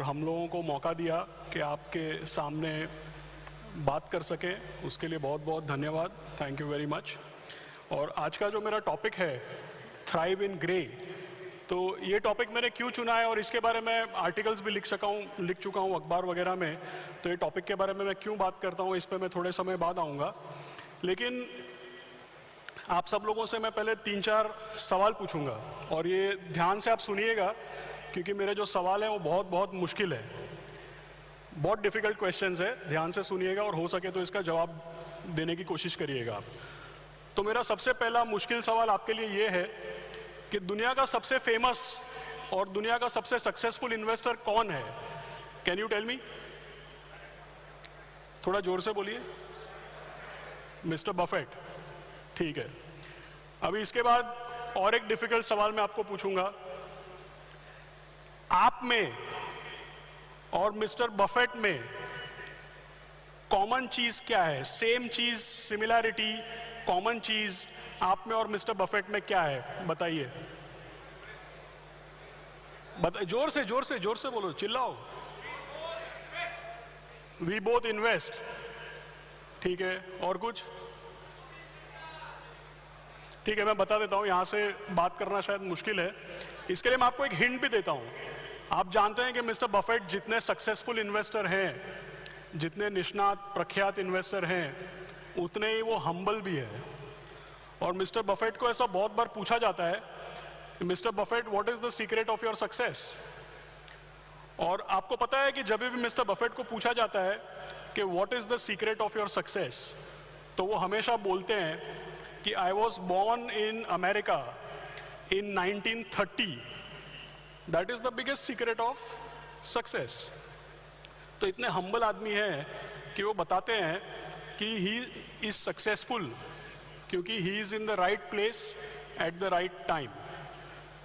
हम लोगों को मौका दिया कि आपके सामने बात कर सके, उसके लिए बहुत बहुत धन्यवाद। Thank you very much. और आज का जो मेरा टॉपिक है थ्राइव इन ग्रे, तो ये टॉपिक मैंने क्यों चुना है और इसके बारे में आर्टिकल्स भी लिख चुका हूँ अखबार वगैरह में। तो ये टॉपिक के बारे में मैं क्यों बात करता हूँ इस पर मैं थोड़े समय बाद आऊँगा। लेकिन आप सब लोगों से मैं पहले 3-4 सवाल पूछूंगा और ये ध्यान से आप सुनिएगा, क्योंकि मेरे जो सवाल हैं वो बहुत बहुत मुश्किल है, बहुत डिफ़िकल्ट क्वेश्चंस है। ध्यान से सुनिएगा और हो सके तो इसका जवाब देने की कोशिश करिएगा आप। तो मेरा सबसे पहला मुश्किल सवाल आपके लिए ये है कि दुनिया का सबसे फेमस और दुनिया का सबसे सक्सेसफुल इन्वेस्टर कौन है? Can you tell me? थोड़ा जोर से बोलिए। Mister Buffett. ठीक है। अभी इसके बाद और एक डिफिकल्ट सवाल मैं आपको पूछूंगा। आप में और मिस्टर बफेट में कॉमन चीज क्या है? सेम चीज, सिमिलैरिटी, कॉमन चीज आप में और मिस्टर बफेट में क्या है? बताइए। जोर से बोलो, चिल्लाओ। We both invest. ठीक है। और कुछ? ठीक है, मैं बता देता हूं, यहां से बात करना शायद मुश्किल है, इसके लिए मैं आपको एक हिंट भी देता हूं। आप जानते हैं कि मिस्टर बफेट जितने सक्सेसफुल इन्वेस्टर हैं, जितने निष्णात प्रख्यात इन्वेस्टर हैं, उतने ही वो हम्बल भी है। और मिस्टर बफेट को ऐसा बहुत बार पूछा जाता है, mister Buffett what is the secret of your success? और आपको पता है कि जब भी मिस्टर बफेट को पूछा जाता है कि what is the secret of your success, तो वो हमेशा बोलते हैं कि I was born in America in 1930, that is the biggest secret of success. तो इतने हम्बल आदमी हैं कि वो बताते हैं कि ही इज सक्सेसफुल क्योंकि he is in the right place at the right time.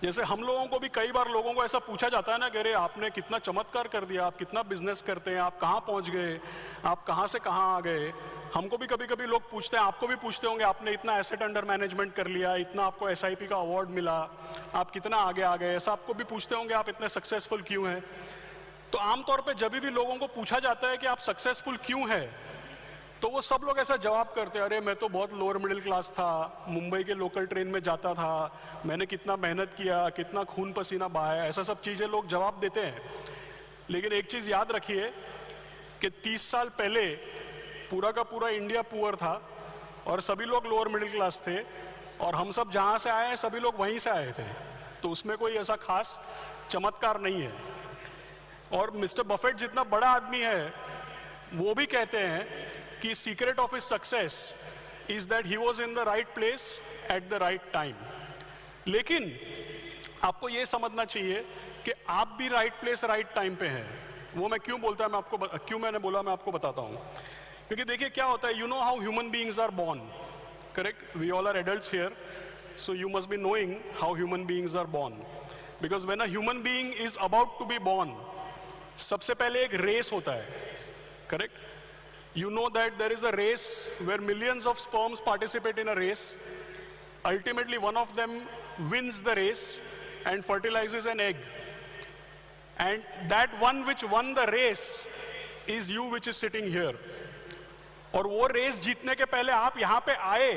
जैसे हम लोगों को भी कई बार लोगों को ऐसा पूछा जाता है ना कि अरे आपने कितना चमत्कार कर दिया, आप कितना बिजनेस करते हैं, आप कहाँ पहुँच गए, आप कहाँ से कहाँ आ गए। हमको भी कभी कभी लोग पूछते हैं, आपको भी पूछते होंगे, आपने इतना एसेट अंडर मैनेजमेंट कर लिया, इतना आपको SIP का अवार्ड मिला, आप कितना आगे आ गए, ऐसा आपको भी पूछते होंगे, आप इतने सक्सेसफुल क्यों हैं। तो आमतौर पे जब भी लोगों को पूछा जाता है कि आप सक्सेसफुल क्यों हैं, तो वो सब लोग ऐसा जवाब करते हैं, अरे मैं तो बहुत लोअर मिडिल क्लास था, मुंबई के लोकल ट्रेन में जाता था, मैंने कितना मेहनत किया, कितना खून पसीना बहाया, ऐसा सब चीज़ें लोग जवाब देते हैं। लेकिन एक चीज़ याद रखिए कि 30 साल पहले पूरा का पूरा इंडिया पुअर था और सभी लोग लोअर मिडिल क्लास थे, और हम सब जहाँ से आए हैं सभी लोग वहीं से आए थे। तो उसमें कोई ऐसा खास चमत्कार नहीं है। और मिस्टर बफेट जितना बड़ा आदमी है, वो भी कहते हैं कि secret of his success is that he was in the right place at the right time. लेकिन आपको ये समझना चाहिए कि आप भी राइट प्लेस राइट टाइम पे हैं। वो मैं क्यों बोलता है, मैं आपको क्यों मैंने बोला, मैं आपको बताता हूँ। क्योंकि देखिए क्या होता है, you know how human beings are born, correct? We all are adults here, so you must be knowing how human beings are born. Because when a human being is about to be born, सबसे पहले एक race होता है, correct? You know that there is a race where millions of sperms participate in a race. Ultimately, one of them wins the race and fertilizes an egg. And that one which won the race is you, which is sitting here. और वो race जीतने के पहले आप यहाँ पे आए,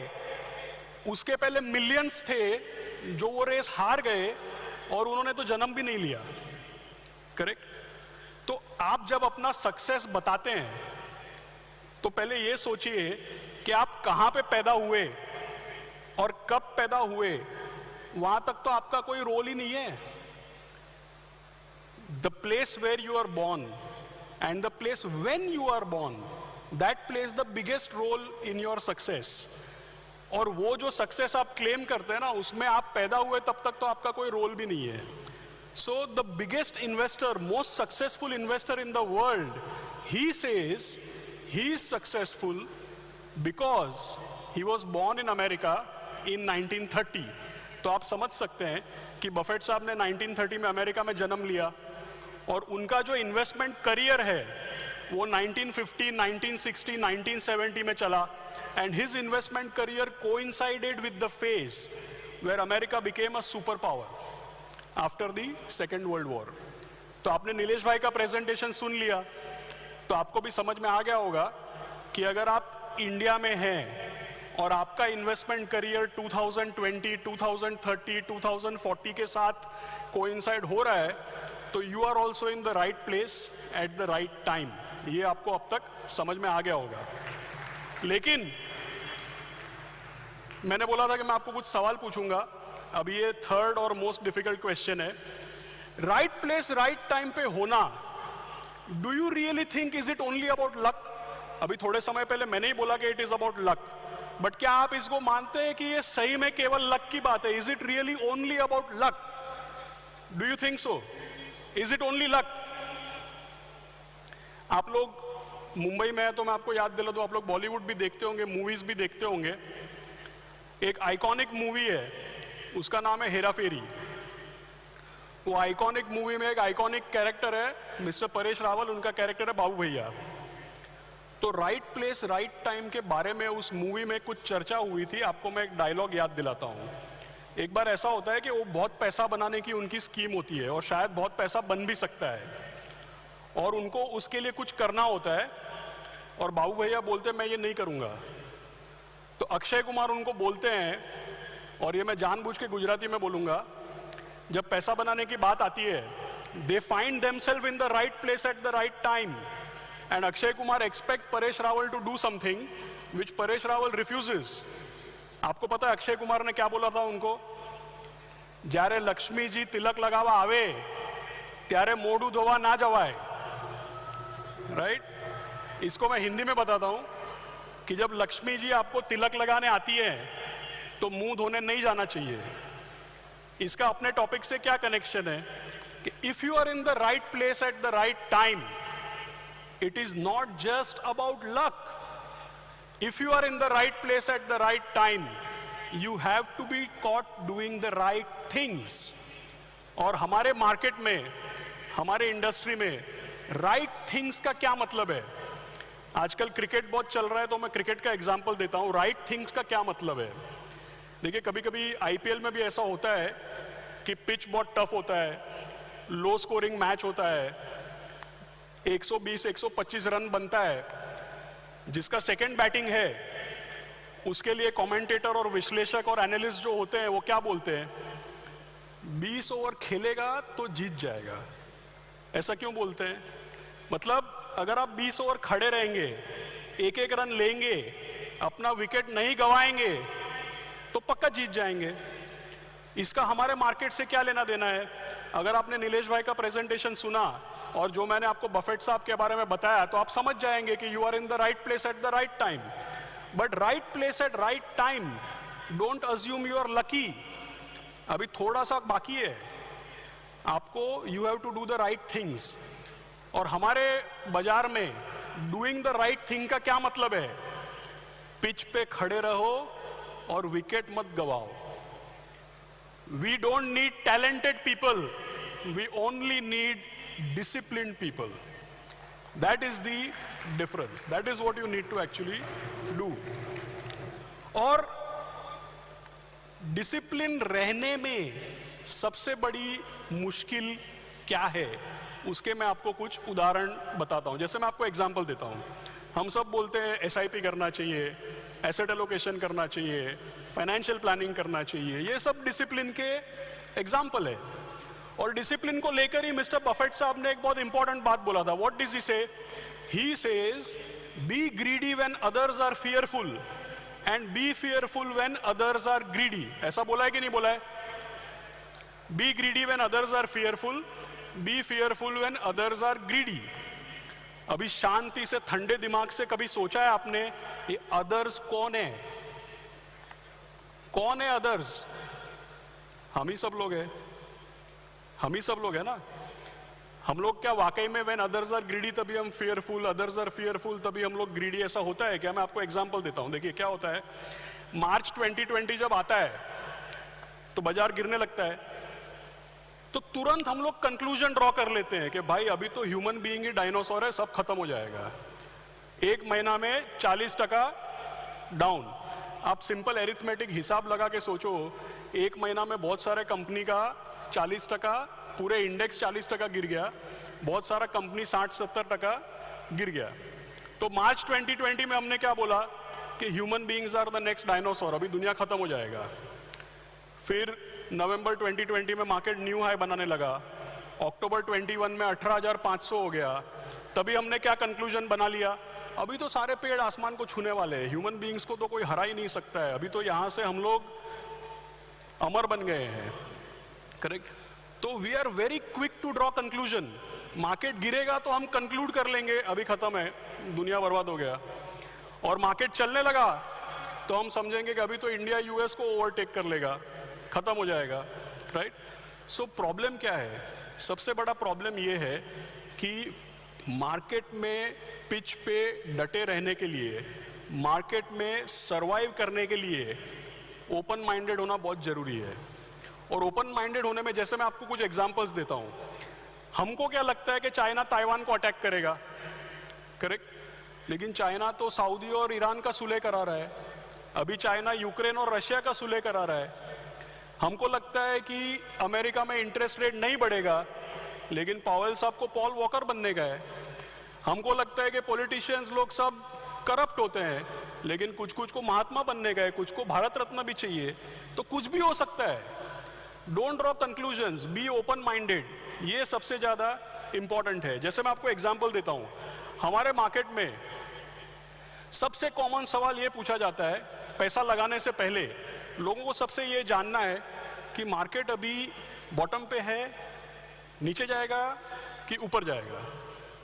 उसके पहले मिलियंस थे जो वो रेस हार गए और उन्होंने तो जन्म भी नहीं लिया, करेक्ट? तो आप जब अपना सक्सेस बताते हैं तो पहले ये सोचिए कि आप कहां पे पैदा हुए और कब पैदा हुए, वहां तक तो आपका कोई रोल ही नहीं है। The place where you are born and the place when you are born, that place the biggest role in your success. और वो जो सक्सेस आप क्लेम करते हैं ना, उसमें आप पैदा हुए तब तक तो आपका कोई रोल भी नहीं है। So the biggest investor, most successful investor in the world, he says he is successful because he was born in America in 1930. तो आप समझ सकते हैं कि बफेट साहब ने 1930 में अमेरिका में जन्म लिया और उनका जो इन्वेस्टमेंट करियर है वो 1950, 1960, 1970 में चला, and his investment career coincided with the phase where America became a superpower after the Second World War. तो आपने नीलेश भाई का प्रेजेंटेशन सुन लिया, तो आपको भी समझ में आ गया होगा कि अगर आप इंडिया में हैं और आपका इन्वेस्टमेंट करियर 2020, 2030, 2040 के साथ कोइंसाइड हो रहा है, तो you are also in the right place at the right time. ये आपको अब तक समझ में आ गया होगा। लेकिन मैंने बोला था कि मैं आपको कुछ सवाल पूछूंगा। अब ये थर्ड और मोस्ट डिफिकल्ट क्वेश्चन है, राइट प्लेस राइट टाइम पे होना, do you really think is it only about luck? अभी थोड़े समय पहले मैंने ही बोला कि it is about luck, but क्या आप इसको मानते हैं कि ये सही में केवल लक की बात है? Is it really only about luck? Do you think so? Is it only luck? आप लोग मुंबई में है तो मैं आपको याद दिला दूं, आप लोग बॉलीवुड भी देखते होंगे, मूवीज भी देखते होंगे। एक आइकॉनिक मूवी है, उसका नाम है हेरा फेरी। वो आइकॉनिक मूवी में एक आइकॉनिक कैरेक्टर है मिस्टर परेश रावल, उनका कैरेक्टर है बाबू भैया। तो राइट प्लेस राइट टाइम के बारे में उस मूवी में कुछ चर्चा हुई थी। आपको मैं एक डायलॉग याद दिलाता हूं। एक बार ऐसा होता है कि वो बहुत पैसा बनाने की उनकी स्कीम होती है और शायद बहुत पैसा बन भी सकता है और उनको उसके लिए कुछ करना होता है और बाबू भैया बोलते हैं मैं ये नहीं करूंगा। तो अक्षय कुमार उनको बोलते हैं, और ये मैं जानबूझ के गुजराती में बोलूंगा, जब पैसा बनाने की बात आती है, they find themselves in the right place at the right time and Akshay Kumar expect Paresh Rawal to do something which Paresh Rawal refuses. आपको पता है अक्षय कुमार ने क्या बोला था उनको? જ્યારે લક્ષ્મીજી તિલક લગાવવા આવે ત્યારે મોઢું ધોવા ના જવાય, राइट? इसको मैं हिंदी में बताता हूं कि जब लक्ष्मी जी आपको तिलक लगाने आती है तो मुंह धोने नहीं जाना चाहिए। इसका अपने टॉपिक से क्या कनेक्शन है कि if you are in the right place at the right time, it is not just about luck. If you are in the right place at the right time, you have to be caught doing the right things. और हमारे market में, हमारे industry में right things का क्या मतलब है? आजकल क्रिकेट बहुत चल रहा है तो मैं क्रिकेट का एग्जांपल देता हूं। राइट थिंग्स का क्या मतलब है? देखिए, कभी कभी आईपीएल में भी ऐसा होता है कि पिच बहुत टफ होता है, लो स्कोरिंग मैच होता है, 120-125 रन बनता है। जिसका सेकंड बैटिंग है उसके लिए कमेंटेटर और विश्लेषक और एनालिस्ट जो होते हैं वो क्या बोलते हैं? 20 ओवर खेलेगा तो जीत जाएगा। ऐसा क्यों बोलते हैं? मतलब अगर आप 20 ओवर खड़े रहेंगे, एक एक रन लेंगे, अपना विकेट नहीं गंवाएंगे तो पक्का जीत जाएंगे। इसका हमारे मार्केट से क्या लेना देना है? अगर आपने नीलेश भाई का प्रेजेंटेशन सुना और जो मैंने आपको बफेट साहब के बारे में बताया, तो आप समझ जाएंगे कि you are in the right place at the right time. But right place at right time, don't assume you are lucky. अभी थोड़ा सा बाकी है आपको। You have to do the right things. और हमारे बाजार में डूइंग द राइट थिंग का क्या मतलब है? पिच पे खड़े रहो और विकेट मत गवाओ। We don't need talented people, we only need disciplined people. That is the difference, that is what you need to actually do. और डिसिप्लिन रहने में सबसे बड़ी मुश्किल क्या है, उसके मैं आपको कुछ उदाहरण बताता हूं। जैसे मैं आपको एग्जांपल देता हूं। हम सब बोलते हैं एसआईपी करना चाहिए, एसेट एलोकेशन करना चाहिए, फाइनेंशियल प्लानिंग करना चाहिए। ये सब डिसिप्लिन के एग्जांपल है। और डिसिप्लिन को लेकर ही मिस्टर बफेट साहब ने एक बहुत इंपॉर्टेंट बात बोला था। What did he say? He says be greedy when others are fearful and be fearful when others are greedy. ऐसा बोला है कि नहीं बोला है? Be greedy when others are fearful, be fearful when others are greedy. अभी शांति से ठंडे दिमाग से कभी सोचा है आपने ये अदर्स कौन है? कौन है अदर्स? हम ही सब लोग हैं। हम ही सब लोग हैं ना। हम लोग क्या वाकई में व्हेन अदर्स आर ग्रीडी तभी हम फियरफुल, अदर्स आर फियरफुल तभी हम लोग ग्रीडी, ऐसा होता है क्या? मैं आपको एग्जांपल देता हूं। देखिए क्या होता है, मार्च 2020 जब आता है तो बाजार गिरने लगता है, तो तुरंत हम लोग कंक्लूजन ड्रॉ कर लेते हैं कि भाई अभी तो ह्यूमन बीइंग ही डायनासोर है, सब खत्म हो जाएगा। एक महीना में 40% डाउन। आप सिंपल एरिथमेटिक हिसाब लगा के सोचो, एक महीना में बहुत सारे कंपनी का 40% पूरे इंडेक्स 40% गिर गया, बहुत सारा कंपनी 60-70% गिर गया। तो मार्च 2020 में हमने क्या बोला कि human beings are the next dinosaur, अभी दुनिया खत्म हो जाएगा। फिर नवंबर 2020 में मार्केट न्यू हाई बनाने लगा, अक्टूबर 21 में 18,500 हो गया। तभी हमने क्या कंक्लूजन बना लिया, अभी तो सारे पेड़ आसमान को छूने वाले हैं, ह्यूमन बीइंग्स को तो कोई हरा ही नहीं सकता है, अभी तो यहाँ से हम लोग अमर बन गए हैं। करेक्ट? तो we are very quick to draw conclusion. Market गिरेगा तो हम कंक्लूड कर लेंगे अभी खत्म है, दुनिया बर्बाद हो गया। और मार्केट चलने लगा तो हम समझेंगे कि अभी तो इंडिया यूएस को ओवरटेक कर लेगा, खत्म हो जाएगा। राइट? सो प्रॉब्लम क्या है? सबसे बड़ा प्रॉब्लम ये है कि मार्केट में पिच पे डटे रहने के लिए, मार्केट में सरवाइव करने के लिए ओपन माइंडेड होना बहुत जरूरी है। और ओपन माइंडेड होने में, जैसे मैं आपको कुछ एग्जांपल्स देता हूं, हमको क्या लगता है कि चाइना ताइवान को अटैक करेगा, करेक्ट? लेकिन चाइना तो सऊदी और ईरान का सुलह करा रहा है, अभी चाइना यूक्रेन और रशिया का सुलह करा रहा है। हमको लगता है कि अमेरिका में इंटरेस्ट रेट नहीं बढ़ेगा, लेकिन पावेल साहब को पॉल वॉकर बनने का है। हमको लगता है कि पॉलिटिशियंस लोग सब करप्ट होते हैं, लेकिन कुछ कुछ को महात्मा बनने का है, कुछ को भारत रत्न भी चाहिए, तो कुछ भी हो सकता है। Don't draw conclusions, B open minded, ये सबसे ज्यादा इंपॉर्टेंट है। जैसे मैं आपको एग्जांपल देता हूं, हमारे मार्केट में सबसे कॉमन सवाल ये पूछा जाता है, पैसा लगाने से पहले लोगों को सबसे ये जानना है कि मार्केट अभी बॉटम पे है, नीचे जाएगा कि ऊपर जाएगा,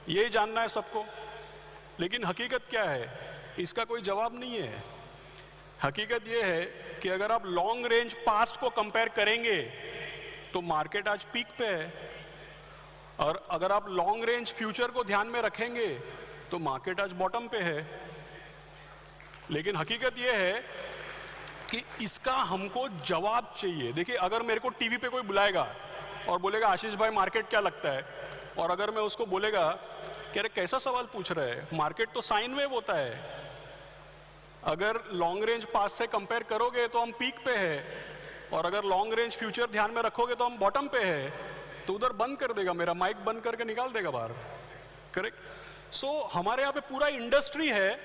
यही जानना है सबको। लेकिन हकीकत क्या है? इसका कोई जवाब नहीं है। हकीकत यह है कि अगर आप लॉन्ग रेंज पास्ट को कंपेयर करेंगे तो मार्केट आज पीक पे है, और अगर आप लॉन्ग रेंज फ्यूचर को ध्यान में रखेंगे तो मार्केट आज बॉटम पे है। लेकिन हकीकत यह है कि इसका हमको जवाब चाहिए। देखिए, अगर मेरे को टीवी पे कोई बुलाएगा और बोलेगा आशीष भाई मार्केट क्या लगता है, और अगर मैं उसको बोलेगा कि अरे कैसा सवाल पूछ रहे हैं, मार्केट तो साइन वेव होता है, अगर लॉन्ग रेंज पास से कंपेयर करोगे तो हम पीक पे है, और अगर लॉन्ग रेंज फ्यूचर ध्यान में रखोगे तो हम बॉटम पे है, तो उधर बंद कर देगा, मेरा माइक बंद करके निकाल देगा बाहर। करेक्ट? सो हमारे यहाँ पे पूरा इंडस्ट्री है,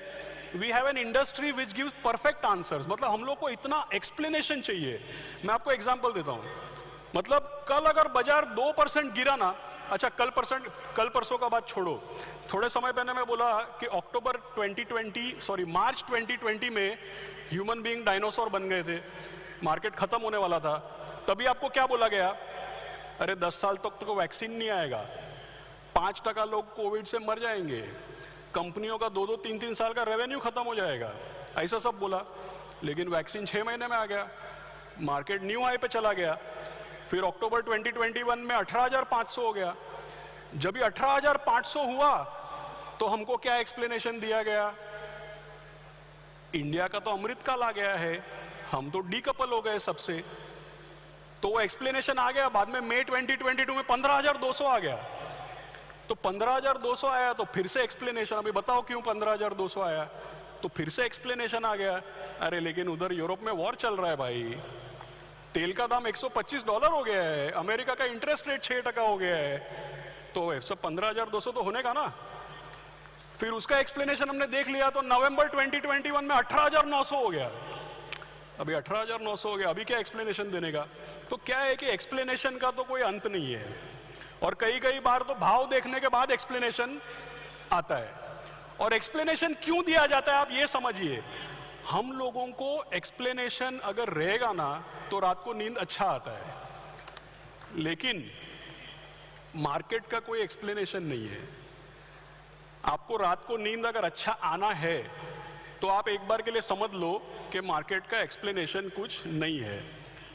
we have an industry which gives perfect answers. मतलब हम लोग को इतना एक्सप्लेनेशन चाहिए। मैं आपको एग्जांपल देता हूँ, मतलब कल अगर बाजार 2% गिरा ना, अच्छा कल परसों का बात छोड़ो, थोड़े समय पहले मैं बोला कि मार्च 2020 में ह्यूमन बीइंग डायनासोर बन गए थे, मार्केट खत्म होने वाला था। तभी आपको क्या बोला गया? अरे 10 साल तक तो वैक्सीन नहीं आएगा, 5% लोग कोविड से मर जाएंगे, कंपनियों का 2-2, 3-3 साल का रेवेन्यू खत्म हो जाएगा, ऐसा सब बोला। लेकिन वैक्सीन 6 महीने में आ गया, मार्केट न्यू हाई पे चला गया। फिर अक्टूबर 2021 में 18,500 हो गया। जब ये 18,500 हुआ तो हमको क्या एक्सप्लेनेशन दिया गया? इंडिया का तो अमृत काल आ गया है, हम तो डीकपल हो गए सबसे। तो वो एक्सप्लेनेशन आ गया। बाद में मई 2022 में 15,200 आ गया। तो 15,200 आया तो फिर से एक्सप्लेनेशन, अभी बताओ क्यों 15,200 आया? तो फिर से एक्सप्लेनेशन आ गया, अरे लेकिन उधर यूरोप में वॉर चल रहा है भाई, तेल का दाम $125 हो गया है, अमेरिका का इंटरेस्ट रेट 6% हो गया है, तो सब 15,200 तो होने का ना। फिर उसका एक्सप्लेनेशन हमने देख लिया तो नवंबर 2021 में 18,900 हो गया। अभी 18,900 हो गया, अभी क्या एक्सप्लेनेशन देने का? तो क्या है कि एक्सप्लेनेशन का तो कोई अंत नहीं है, और कई बार तो भाव देखने के बाद एक्सप्लेनेशन आता है। और एक्सप्लेनेशन क्यों दिया जाता है आप ये समझिए, हम लोगों को एक्सप्लेनेशन अगर रहेगा ना तो रात को नींद अच्छा आता है, लेकिन मार्केट का कोई एक्सप्लेनेशन नहीं है। आपको रात को नींद अगर अच्छा आना है तो आप एक बार के लिए समझ लो कि मार्केट का एक्सप्लेनेशन कुछ नहीं है।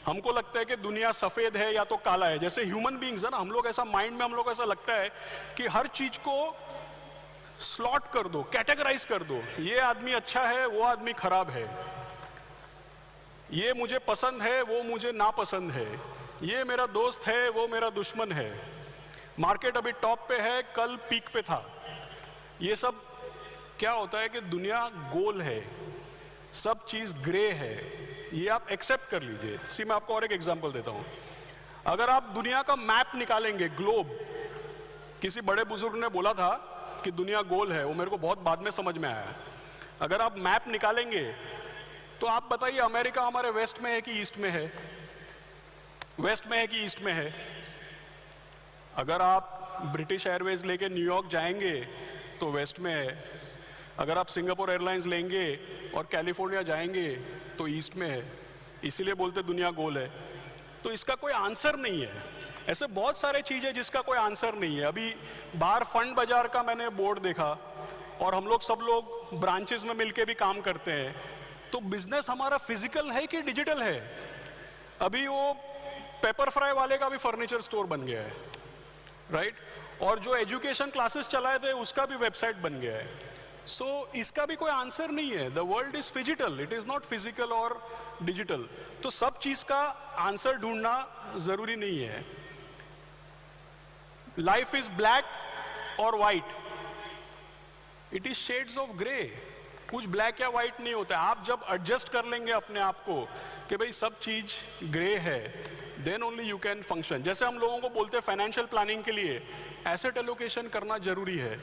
हमको लगता है कि दुनिया सफेद है या तो काला है, जैसे ह्यूमन बीइंग्स है ना, हम लोग ऐसा माइंड में हम लोग ऐसा लगता है कि हर चीज को स्लॉट कर दो, कैटेगराइज कर दो, ये आदमी अच्छा है, वो आदमी खराब है, ये मुझे पसंद है, वो मुझे नापसंद है, ये मेरा दोस्त है, वो मेरा दुश्मन है, मार्केट अभी टॉप पे है, कल पीक पे था। ये सब क्या होता है कि दुनिया गोल है, सब चीज ग्रे है, ये आप एक्सेप्ट कर लीजिए। मैं आपको और एक एग्जांपल देता हूं। अगर आप दुनिया का मैप निकालेंगे, ग्लोब, किसी बड़े बुजुर्ग ने बोला था कि दुनिया गोल है, वो मेरे को बहुत बाद में समझ में आया। अगर आप मैप निकालेंगे तो आप बताइए अमेरिका हमारे वेस्ट में है कि ईस्ट में है? वेस्ट में है कि ईस्ट में है? अगर आप ब्रिटिश एयरवेज लेके न्यूयॉर्क जाएंगे तो वेस्ट में है। अगर आप सिंगापुर एयरलाइंस लेंगे और कैलिफोर्निया जाएंगे तो ईस्ट में है। इसीलिए बोलते दुनिया गोल है। तो इसका कोई आंसर नहीं है। ऐसे बहुत सारे चीजें जिसका कोई आंसर नहीं है। अभी बाहर फंड बाजार का मैंने बोर्ड देखा, और हम लोग सब लोग ब्रांचेस में मिलके भी काम करते हैं। तो बिजनेस हमारा फिजिकल है कि डिजिटल है? अभी वो पेपर फ्राई वाले का भी फर्नीचर स्टोर बन गया है, राइट? और जो एजुकेशन क्लासेस चलाए थे उसका भी वेबसाइट बन गया है। सो इसका भी कोई आंसर नहीं है। The world is physical, it is not physical और डिजिटल। तो सब चीज का आंसर ढूंढना जरूरी नहीं है। लाइफ इज ब्लैक और white, it is shades of grey. कुछ ब्लैक या व्हाइट नहीं होता है। आप जब एडजस्ट कर लेंगे अपने आप को कि भाई सब चीज ग्रे है, then only you can function. जैसे हम लोगों को बोलते हैं फाइनेंशियल प्लानिंग के लिए एसेट एलोकेशन करना जरूरी है।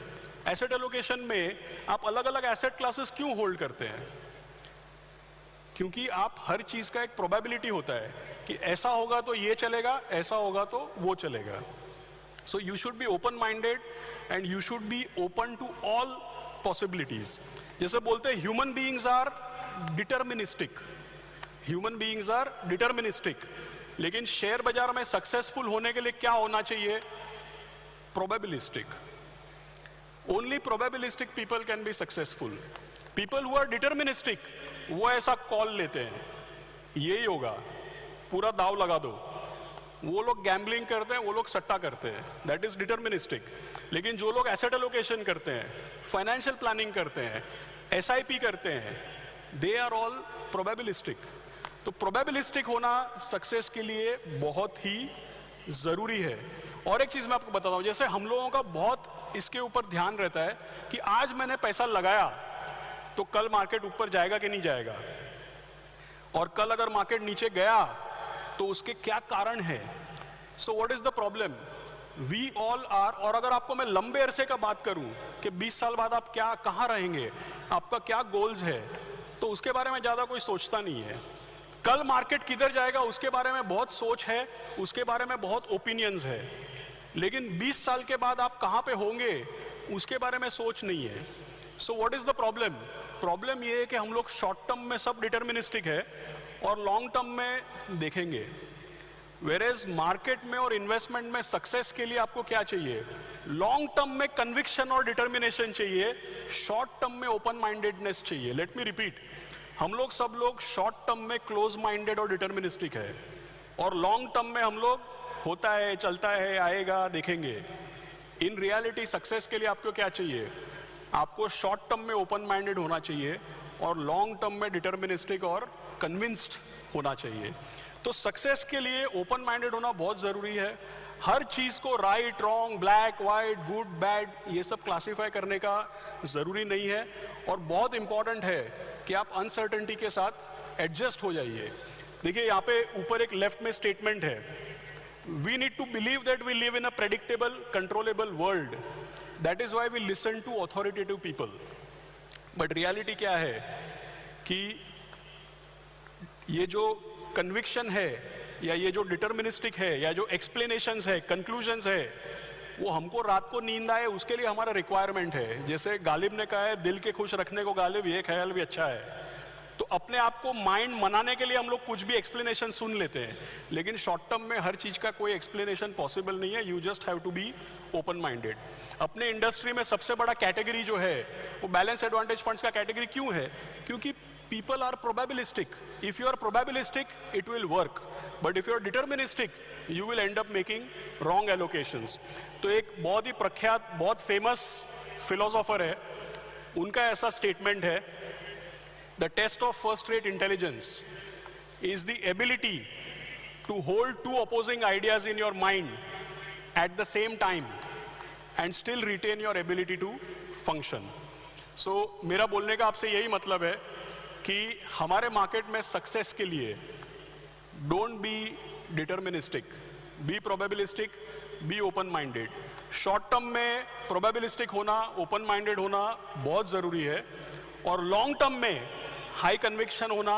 एसेट एलोकेशन में आप अलग अलग एसेट क्लासेस क्यों होल्ड करते हैं? क्योंकि आप हर चीज का एक प्रोबेबिलिटी होता है कि ऐसा होगा तो ये चलेगा, ऐसा होगा तो वो चलेगा। So you should be open minded and you should be open to all possibilities. जैसे बोलते हैं human beings are deterministic, human beings are deterministic. लेकिन शेयर बाजार में सक्सेसफुल होने के लिए क्या होना चाहिए? Probabilistic. Only probabilistic people can be successful. People who are deterministic वो ऐसा कॉल लेते हैं यही होगा, पूरा दाव लगा दो। वो लोग गैम्बलिंग करते हैं, वो लोग सट्टा करते हैं, दैट इज डिटर्मिनिस्टिक। लेकिन जो लोग एसेट एलोकेशन करते हैं, फाइनेंशियल प्लानिंग करते हैं, एसआईपी करते हैं, दे आर ऑल प्रोबेबिलिस्टिक। तो प्रोबेबिलिस्टिक होना सक्सेस के लिए बहुत ही जरूरी है। और एक चीज मैं आपको बताता हूं, जैसे हम लोगों का बहुत इसके ऊपर ध्यान रहता है कि आज मैंने पैसा लगाया तो कल मार्केट ऊपर जाएगा कि नहीं जाएगा, और कल अगर मार्केट नीचे गया तो उसके क्या कारण है। So what is the problem? We all are. और अगर आपको मैं लंबे अरसे का बात करूं कि 20 साल बाद आप क्या कहां रहेंगे, आपका क्या गोल्स है, तो उसके बारे में ज्यादा कोई सोचता नहीं है। कल मार्केट किधर जाएगा उसके बारे में बहुत सोच है, उसके बारे में बहुत ओपिनियंस है। लेकिन 20 साल के बाद आप कहां पे होंगे उसके बारे में सोच नहीं है। So what is the problem? Problem ये है कि हम लोग शॉर्ट टर्म में सब डिटर्मिनिस्टिक है और लॉन्ग टर्म में देखेंगे। वेरेज मार्केट में और इन्वेस्टमेंट में सक्सेस के लिए आपको क्या चाहिए? लॉन्ग टर्म में कन्विक्शन और डिटर्मिनेशन चाहिए, शॉर्ट टर्म में ओपन माइंडेडनेस चाहिए। लेट मी रिपीट, हम लोग सब लोग शॉर्ट टर्म में क्लोज माइंडेड और डिटर्मिनिस्टिक है, और लॉन्ग टर्म में हम लोग होता है, चलता है, आएगा, देखेंगे। इन रियलिटी सक्सेस के लिए आपको क्या चाहिए? आपको शॉर्ट टर्म में ओपन माइंडेड होना चाहिए और लॉन्ग टर्म में डिटर्मिनिस्टिक और कन्विंस्ड होना चाहिए। तो सक्सेस के लिए ओपन माइंडेड होना बहुत जरूरी है। हर चीज को right, wrong, black, white, good, bad ये सब क्लासिफाई करने का जरूरी नहीं है। और बहुत इंपॉर्टेंट है कि आप अनसर्टेनिटी के साथ एडजस्ट हो जाइए। देखिए यहाँ पे ऊपर एक लेफ्ट में स्टेटमेंट है, we need to believe that we live in a predictable controllable world, that is why we listen to authoritative people. But reality क्या है कि ये जो कन्विक्शन है या ये जो डिटर्मिनिस्टिक है या जो एक्सप्लेनेशंस है, कंक्लूजन्स है, वो हमको रात को नींद आए उसके लिए हमारा रिक्वायरमेंट है। जैसे गालिब ने कहा है, दिल के खुश रखने को गालिब ये ख्याल भी अच्छा है। तो अपने आप को माइंड मनाने के लिए हम लोग कुछ भी एक्सप्लेनेशन सुन लेते हैं, लेकिन शॉर्ट टर्म में हर चीज का कोई एक्सप्लेनेशन पॉसिबल नहीं है। You just have to be open minded. अपने इंडस्ट्री में सबसे बड़ा कैटेगरी जो है वो बैलेंस एडवांटेज फंड्स का कैटेगरी क्यों है? क्योंकि people are probabilistic. If you are probabilistic, it will work. But if you are deterministic, you will end up making wrong allocations. तो एक बहुत ही प्रख्यात, बहुत फेमस फिलोसोफर है, उनका ऐसा स्टेटमेंट है, The test of first-rate intelligence is the ability to hold two opposing ideas in your mind at the same time and still retain your ability to function. So मेरा बोलने का आपसे यही मतलब है कि हमारे मार्केट में सक्सेस के लिए don't be deterministic, be probabilistic, be open minded. Short term में प्रोबेबिलिस्टिक होना, ओपन माइंडेड होना बहुत ज़रूरी है, और लॉन्ग टर्म में हाई कन्विक्शन होना,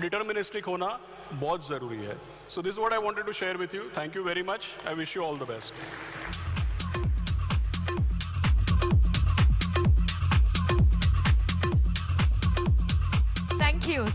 डिटर्मिनिस्टिक होना बहुत ज़रूरी है। So this what I wanted to share with you. Thank you very much. I wish you all the best. Thank you.